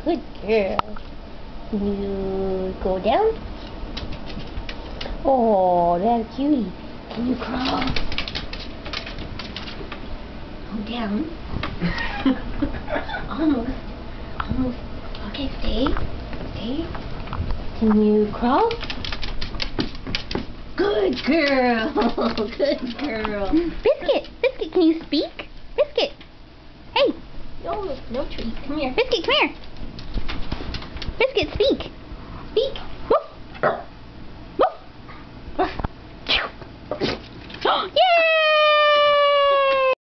Good girl. Can you go down? Oh, that's a cutie. Can you crawl? Go down. Almost. Almost. Okay, stay. Stay. Can you crawl? Good girl. Good girl. Biscuit. Biscuit, can you speak? Biscuit. Hey. No treat. Come here. Biscuit, come here.